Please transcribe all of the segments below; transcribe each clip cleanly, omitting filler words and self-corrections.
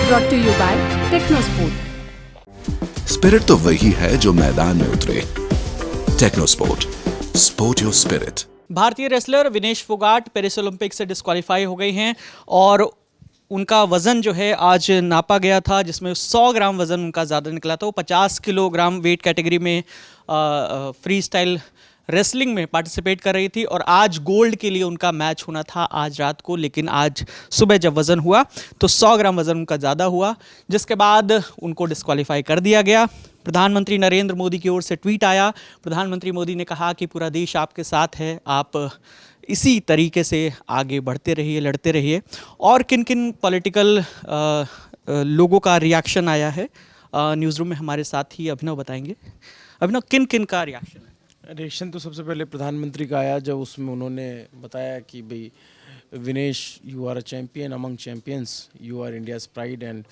brought to you by Technosport. Spirit तो वही है जो मैदान में उतरे। Technosport, sport your spirit. भारतीय wrestler Vinesh Phogat Paris Olympic से डिस्क्वालीफाई हो गई हैं और उनका वज़न जो है आज नापा गया था, जिसमें 100 ग्राम वज़न उनका ज़्यादा निकला था। वो 50 किलोग्राम वेट कैटेगरी में फ्री स्टाइल रेसलिंग में पार्टिसिपेट कर रही थी और आज गोल्ड के लिए उनका मैच होना था आज रात को, लेकिन आज सुबह जब वज़न हुआ तो 100 ग्राम वज़न उनका ज़्यादा हुआ, जिसके बाद उनको डिस्क्वालीफाई कर दिया गया। प्रधानमंत्री नरेंद्र मोदी की ओर से ट्वीट आया। प्रधानमंत्री मोदी ने कहा कि पूरा देश आपके साथ है, आप इसी तरीके से आगे बढ़ते रहिए, लड़ते रहिए। और किन किन पॉलिटिकल लोगों का रिएक्शन आया है, न्यूज़ रूम में हमारे साथ ही अभिनव बताएंगे। अभिनव, किन किन का रिएक्शन है? रिएक्शन तो सबसे पहले प्रधानमंत्री का आया, जब उसमें उन्होंने बताया कि भाई Vinesh, you are a champion among champions, you are India's pride and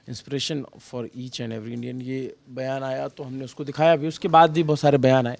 inspiration for each and every Indian. ये बयान आया तो हमने उसको दिखाया भी। उसके बाद भी बहुत सारे बयान आए।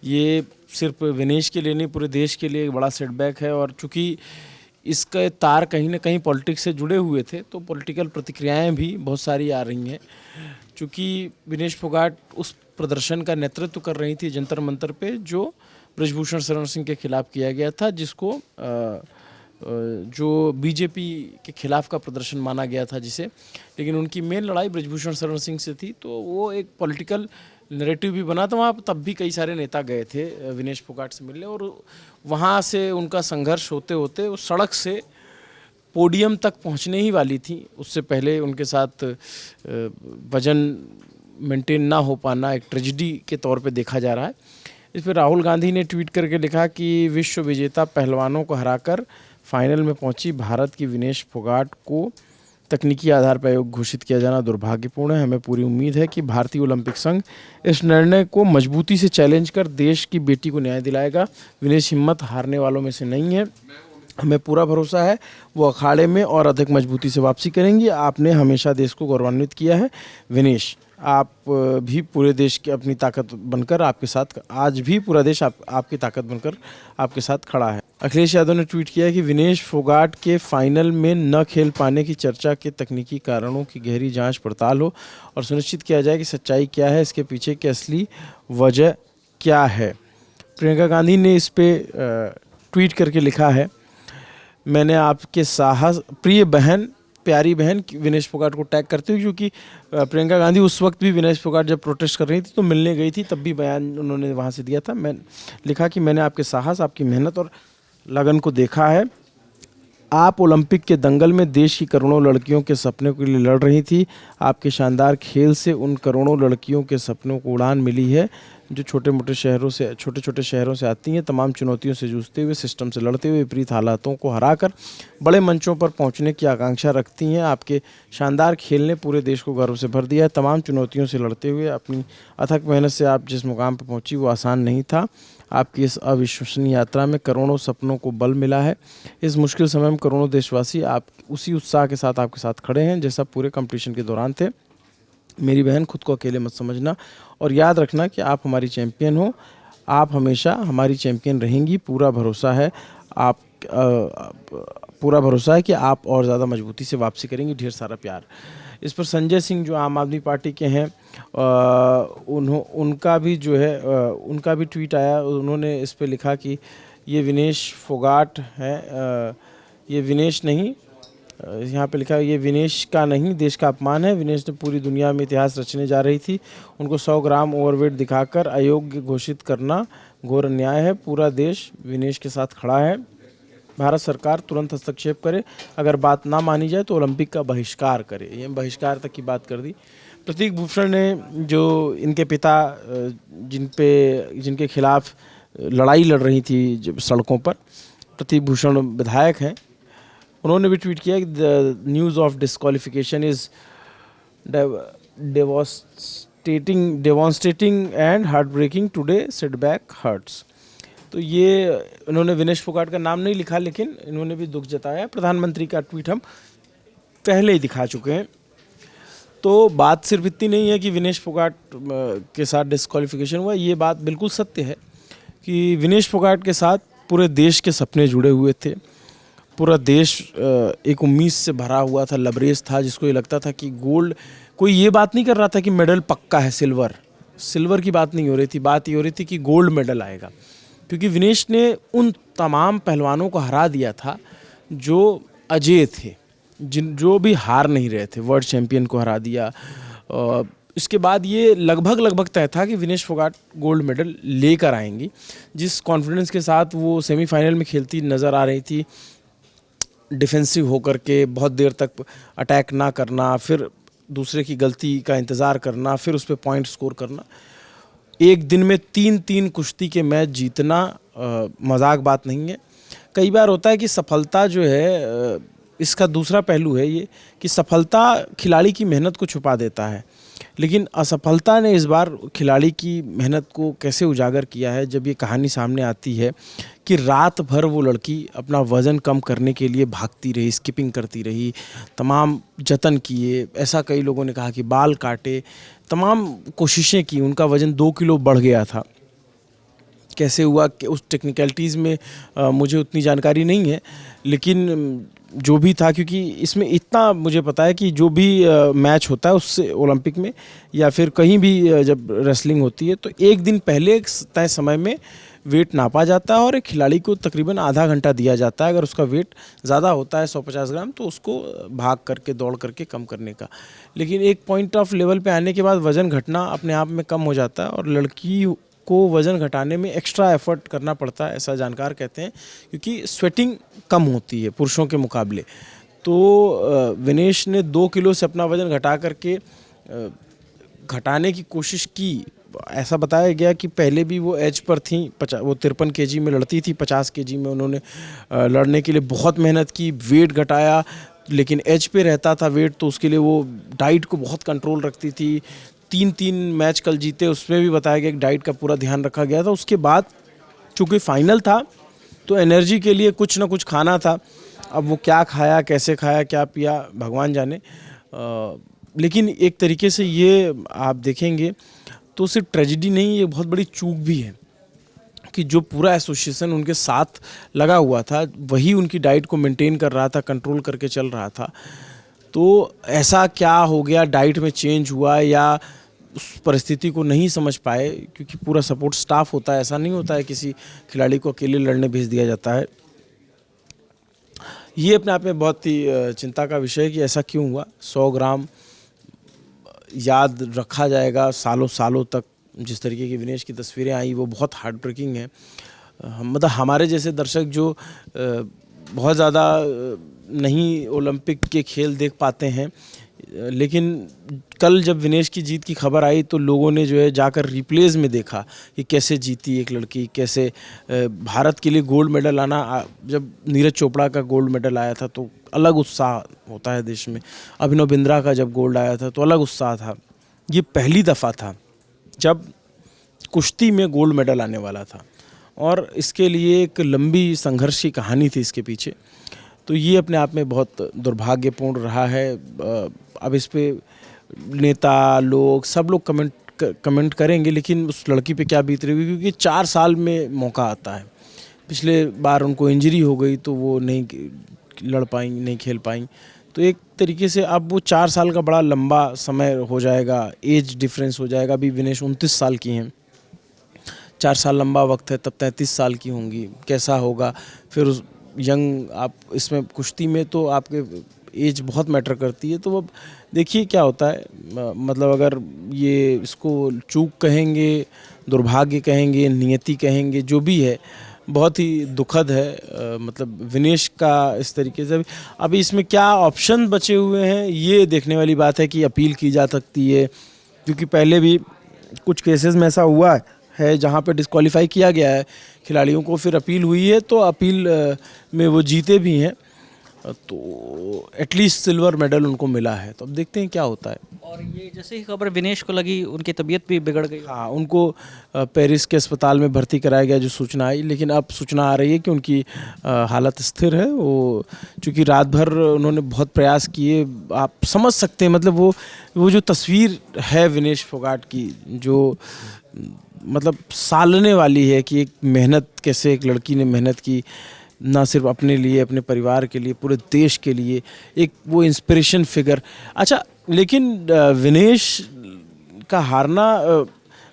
ये सिर्फ विनेश के लिए नहीं, पूरे देश के लिए एक बड़ा सेटबैक है। और चूँकि इसके तार कहीं ना कहीं पॉलिटिक्स से जुड़े हुए थे, तो पॉलिटिकल प्रतिक्रियाएं भी बहुत सारी आ रही हैं। चूँकि विनेश फोगाट उस प्रदर्शन का नेतृत्व कर रही थी जंतर मंतर पे, जो ब्रजभूषण शरण सिंह के खिलाफ किया गया था, जिसको जो बीजेपी के खिलाफ का प्रदर्शन माना गया था जिसे। लेकिन उनकी मेन लड़ाई ब्रजभूषण शरण सिंह से थी, तो वो एक पॉलिटिकल नैरेटिव भी बना था वहाँ। तब भी कई सारे नेता गए थे विनेश फोगाट से मिलने, और वहाँ से उनका संघर्ष होते होते उस सड़क से पोडियम तक पहुँचने ही वाली थी। उससे पहले उनके साथ वजन मेंटेन ना हो पाना एक ट्रेजिडी के तौर पे देखा जा रहा है। इस पर राहुल गांधी ने ट्वीट करके लिखा कि विश्व विजेता पहलवानों को हराकर फाइनल में पहुंची भारत की विनेश फोगाट को तकनीकी आधार पर अयोग्य घोषित किया जाना दुर्भाग्यपूर्ण है। हमें पूरी उम्मीद है कि भारतीय ओलंपिक संघ इस निर्णय को मजबूती से चैलेंज कर देश की बेटी को न्याय दिलाएगा। विनेश हिम्मत हारने वालों में से नहीं है, हमें पूरा भरोसा है वो अखाड़े में और अधिक मजबूती से वापसी करेंगी। आपने हमेशा देश को गौरवान्वित किया है विनेश, आप भी पूरे देश की अपनी ताकत बनकर आपके साथ, आज भी पूरा देश आपकी ताकत बनकर आपके साथ खड़ा है। अखिलेश यादव ने ट्वीट किया कि विनेश फोगाट के फाइनल में न खेल पाने की चर्चा के तकनीकी कारणों की गहरी जांच पड़ताल हो और सुनिश्चित किया जाए कि सच्चाई क्या है, इसके पीछे की असली वजह क्या है। प्रियंका गांधी ने इस पर ट्वीट करके लिखा है, मैंने आपके साहस, प्रिय बहन, प्यारी बहन, विनेश फोगाट को टैग करते हुए, क्योंकि प्रियंका गांधी उस वक्त भी विनेश फोगाट जब प्रोटेस्ट कर रही थी तो मिलने गई थी, तब भी बयान उन्होंने वहां से दिया था। मैं लिखा कि मैंने आपके साहस, आपकी मेहनत और लगन को देखा है। आप ओलंपिक के दंगल में देश की करोड़ों लड़कियों के सपने के लिए लड़ रही थी। आपके शानदार खेल से उन करोड़ों लड़कियों के सपनों को उड़ान मिली है जो छोटे छोटे शहरों से आती हैं, तमाम चुनौतियों से जूझते हुए, सिस्टम से लड़ते हुए, विपरीत हालातों को हराकर बड़े मंचों पर पहुंचने की आकांक्षा रखती हैं। आपके शानदार खेल ने पूरे देश को गर्व से भर दिया है। तमाम चुनौतियों से लड़ते हुए अपनी अथक मेहनत से आप जिस मुकाम पर पहुंची वो आसान नहीं था। आपकी इस अविश्वसनीय यात्रा में करोड़ों सपनों को बल मिला है। इस मुश्किल समय में करोड़ों देशवासी आप उसी उत्साह के साथ आपके साथ खड़े हैं जैसा पूरे कंपटीशन के दौरान थे। मेरी बहन, खुद को अकेले मत समझना और याद रखना कि आप हमारी चैम्पियन हो। आप हमेशा हमारी चैम्पियन रहेंगी। पूरा भरोसा है कि आप और ज़्यादा मजबूती से वापसी करेंगी। ढेर सारा प्यार। इस पर संजय सिंह जो आम आदमी पार्टी के हैं, उनका भी जो है उनका भी ट्वीट आया। उन्होंने इस पे लिखा कि ये विनेश फोगाट है, ये विनेश नहीं, यहाँ पे लिखा है ये विनेश का नहीं, देश का अपमान है। विनेश ने पूरी दुनिया में इतिहास रचने जा रही थी, उनको 100 ग्राम ओवरवेट दिखाकर अयोग्य घोषित करना घोर अन्याय है। पूरा देश विनेश के साथ खड़ा है। भारत सरकार तुरंत हस्तक्षेप करे, अगर बात ना मानी जाए तो ओलंपिक का बहिष्कार करे। ये बहिष्कार तक की बात कर दी। प्रतीक भूषण ने, जो इनके पिता जिनके खिलाफ लड़ाई लड़ रही थी सड़कों पर, प्रतीक भूषण विधायक हैं, उन्होंने भी ट्वीट किया कि the news of disqualification is devastating and heart breaking today, setback hurts. तो ये इन्होंने विनेश फोगाट का नाम नहीं लिखा, लेकिन इन्होंने भी दुख जताया। प्रधानमंत्री का ट्वीट हम पहले ही दिखा चुके हैं। तो बात सिर्फ इतनी नहीं है कि विनेश फोगाट के साथ डिस्क्वालिफिकेशन हुआ, ये बात बिल्कुल सत्य है कि विनेश फोगाट के साथ पूरे देश के सपने जुड़े हुए थे। पूरा देश एक उम्मीद से भरा हुआ था, लबरेज था, जिसको ये लगता था कि गोल्ड, कोई ये बात नहीं कर रहा था कि मेडल पक्का है, सिल्वर की बात नहीं हो रही थी, बात ये हो रही थी कि गोल्ड मेडल आएगा, क्योंकि विनेश ने उन तमाम पहलवानों को हरा दिया था जो अजेय थे, जो भी हार नहीं रहे थे। वर्ल्ड चैंपियन को हरा दिया। इसके बाद ये लगभग तय था कि विनेश फोगाट गोल्ड मेडल लेकर आएंगी। जिस कॉन्फिडेंस के साथ वो सेमीफाइनल में खेलती नज़र आ रही थी, डिफेंसिव होकर के बहुत देर तक अटैक ना करना, फिर दूसरे की गलती का इंतज़ार करना, फिर उस पर पॉइंट स्कोर करना, एक दिन में 3-3 कुश्ती के मैच जीतना मजाक बात नहीं है। कई बार होता है कि सफलता जो है, इसका दूसरा पहलू है ये कि सफलता खिलाड़ी की मेहनत को छुपा देता है, लेकिन असफलता ने इस बार खिलाड़ी की मेहनत को कैसे उजागर किया है, जब ये कहानी सामने आती है कि रात भर वो लड़की अपना वज़न कम करने के लिए भागती रही, स्किपिंग करती रही, तमाम जतन किए, ऐसा कई लोगों ने कहा कि बाल काटे, तमाम कोशिशें की, उनका वज़न 2 किलो बढ़ गया था। कैसे हुआ कि उस टेक्निकलिटीज़ में मुझे उतनी जानकारी नहीं है, लेकिन जो भी था, क्योंकि इसमें इतना मुझे पता है कि जो भी मैच होता है उससे ओलंपिक में या फिर कहीं भी जब रेसलिंग होती है तो एक दिन पहले एक तय समय में वेट नापा जाता है और एक खिलाड़ी को तकरीबन आधा घंटा दिया जाता है। अगर उसका वेट ज़्यादा होता है 150 ग्राम तो उसको भाग करके दौड़ करके कम करने का, लेकिन एक पॉइंट ऑफ लेवल पे आने के बाद वज़न घटना अपने आप में कम हो जाता है और लड़की को वज़न घटाने में एक्स्ट्रा एफर्ट करना पड़ता है, ऐसा जानकार कहते हैं, क्योंकि स्वेटिंग कम होती है पुरुषों के मुकाबले। तो विनेश ने 2 किलो से अपना वज़न घटा करके घटाने की कोशिश की। ऐसा बताया गया कि पहले भी वो एज पर थी, वो 53 केजी में लड़ती थी, 50 केजी में उन्होंने लड़ने के लिए बहुत मेहनत की, वेट घटाया, लेकिन एज पे रहता था वेट, तो उसके लिए वो डाइट को बहुत कंट्रोल रखती थी। 3-3 मैच कल जीते, उसमें भी बताया गया कि डाइट का पूरा ध्यान रखा गया था। उसके बाद चूँकि फाइनल था तो एनर्जी के लिए कुछ ना कुछ खाना था, अब वो क्या खाया, कैसे खाया, क्या पिया, भगवान जाने। लेकिन एक तरीके से ये आप देखेंगे तो सिर्फ ट्रेजिडी नहीं, ये बहुत बड़ी चूक भी है कि जो पूरा एसोसिएशन उनके साथ लगा हुआ था वही उनकी डाइट को मेंटेन कर रहा था, कंट्रोल करके चल रहा था। तो ऐसा क्या हो गया, डाइट में चेंज हुआ या उस परिस्थिति को नहीं समझ पाए, क्योंकि पूरा सपोर्ट स्टाफ होता है, ऐसा नहीं होता है किसी खिलाड़ी को अकेले लड़ने भेज दिया जाता है। ये अपने आप में बहुत ही चिंता का विषय है कि ऐसा क्यों हुआ। 100 ग्राम याद रखा जाएगा सालों सालों तक। जिस तरीके की विनेश की तस्वीरें आई वो बहुत हार्ट ब्रेकिंग है। मतलब हमारे जैसे दर्शक जो बहुत ज़्यादा नहीं ओलंपिक के खेल देख पाते हैं, लेकिन कल जब विनेश की जीत की खबर आई तो लोगों ने जो है जाकर रिप्लेज में देखा कि कैसे जीती एक लड़की, कैसे भारत के लिए गोल्ड मेडल आना। जब नीरज चोपड़ा का गोल्ड मेडल आया था तो अलग उत्साह होता है देश में, अभिनव बिंद्रा का जब गोल्ड आया था तो अलग उत्साह था। ये पहली दफ़ा था जब कुश्ती में गोल्ड मेडल आने वाला था और इसके लिए एक लंबी संघर्ष की कहानी थी इसके पीछे। तो ये अपने आप में बहुत दुर्भाग्यपूर्ण रहा है। अब इस पे नेता लोग सब लोग कमेंट करेंगे, लेकिन उस लड़की पे क्या बीत रही होगी, क्योंकि 4 साल में मौका आता है। पिछले बार उनको इंजरी हो गई तो वो नहीं लड़ पाई, नहीं खेल पाई। तो एक तरीके से अब वो 4 साल का बड़ा लंबा समय हो जाएगा, एज डिफरेंस हो जाएगा। अभी विनेश 29 साल की हैं, 4 साल लंबा वक्त है, तब 33 साल की होंगी, कैसा होगा फिर उस यंग। आप इसमें कुश्ती में तो आपके एज बहुत मैटर करती है। तो अब देखिए क्या होता है। मतलब अगर ये इसको चूक कहेंगे, दुर्भाग्य कहेंगे, नियति कहेंगे, जो भी है, बहुत ही दुखद है। मतलब विनेश का इस तरीके से अभी इसमें क्या ऑप्शन बचे हुए हैं ये देखने वाली बात है कि अपील की जा सकती है, क्योंकि पहले भी कुछ केसेस में ऐसा हुआ है जहाँ पे डिस्क्वालीफाई किया गया है खिलाड़ियों को, फिर अपील हुई है तो अपील में वो जीते भी हैं, तो एटलीस्ट सिल्वर मेडल उनको मिला है। तो अब देखते हैं क्या होता है। और ये जैसे ही खबर विनेश को लगी उनकी तबीयत भी बिगड़ गई। हाँ, उनको पेरिस के अस्पताल में भर्ती कराया गया जो सूचना आई, लेकिन अब सूचना आ रही है कि उनकी हालत स्थिर है। वो चूँकि रात भर उन्होंने बहुत प्रयास किए, आप समझ सकते हैं। मतलब वो जो तस्वीर है विनेश फोगाट की, जो मतलब सालने वाली है कि एक मेहनत, कैसे एक लड़की ने मेहनत की, ना सिर्फ अपने लिए, अपने परिवार के लिए, पूरे देश के लिए एक वो इंस्पिरेशन फिगर। अच्छा, लेकिन विनेश का हारना,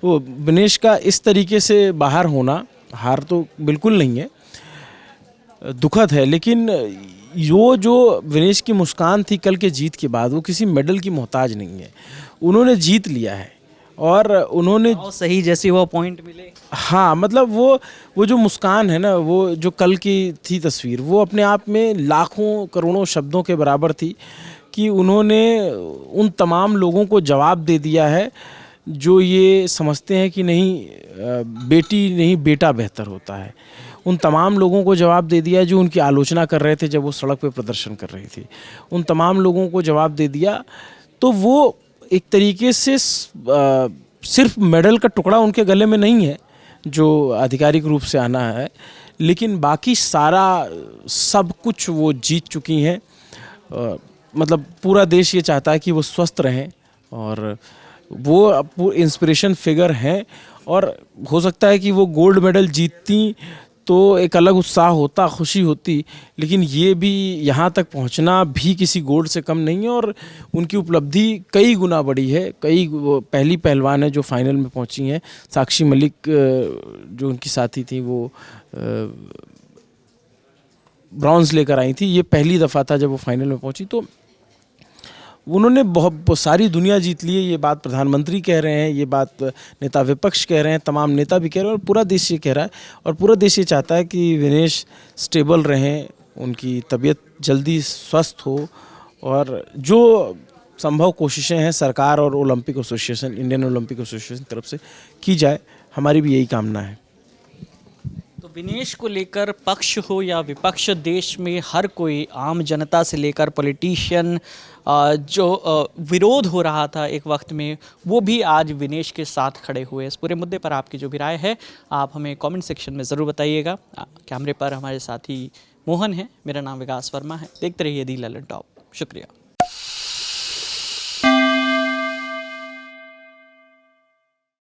वो विनेश का इस तरीके से बाहर होना, हार तो बिल्कुल नहीं है, दुखद है, लेकिन जो विनेश की मुस्कान थी कल के जीत के बाद, वो किसी मेडल की मोहताज नहीं है। उन्होंने जीत लिया है और उन्होंने सही जैसी वो पॉइंट मिले। हाँ, मतलब वो जो मुस्कान है ना, वो जो कल की थी तस्वीर, वो अपने आप में लाखों करोड़ों शब्दों के बराबर थी कि उन्होंने उन तमाम लोगों को जवाब दे दिया है जो ये समझते हैं कि नहीं बेटी नहीं बेटा बेहतर होता है। उन तमाम लोगों को जवाब दे दिया जो उनकी आलोचना कर रहे थे जब वो सड़क पे प्रदर्शन कर रही थी। उन तमाम लोगों को जवाब दे दिया। तो वो एक तरीके से सिर्फ मेडल का टुकड़ा उनके गले में नहीं है जो आधिकारिक रूप से आना है, लेकिन बाकी सारा सब कुछ वो जीत चुकी हैं। मतलब पूरा देश ये चाहता है कि वो स्वस्थ रहें और वो इंस्पिरेशन फिगर हैं, और हो सकता है कि वो गोल्ड मेडल जीतती तो एक अलग उत्साह होता, खुशी होती, लेकिन ये भी यहाँ तक पहुँचना भी किसी गोल्ड से कम नहीं है और उनकी उपलब्धि कई गुना बड़ी है। वो पहली पहलवान है जो फाइनल में पहुँची हैं। साक्षी मलिक जो उनकी साथी थी वो ब्रॉन्ज लेकर आई थी। ये पहली दफ़ा था जब वो फाइनल में पहुँची, तो उन्होंने बहुत सारी दुनिया जीत ली है। ये बात प्रधानमंत्री कह रहे हैं, ये बात नेता विपक्ष कह रहे हैं, तमाम नेता भी कह रहे हैं और पूरा देश ये कह रहा है। और पूरा देश ये चाहता है कि विनेश स्टेबल रहें, उनकी तबीयत जल्दी स्वस्थ हो और जो संभव कोशिशें हैं सरकार और Olympic association, Indian Olympic association की तरफ से की जाए, हमारी भी यही कामना है। तो विनेश को लेकर पक्ष हो या विपक्ष, देश में हर कोई, आम जनता से लेकर पॉलिटिशियन, जो विरोध हो रहा था एक वक्त में, वो भी आज विनेश के साथ खड़े हुए। इस पूरे मुद्दे पर आपकी जो भी राय है आप हमें कमेंट सेक्शन में ज़रूर बताइएगा। कैमरे पर हमारे साथी मोहन हैं, मेरा नाम विकास वर्मा है। देखते रहिए दी ललन टॉप। शुक्रिया।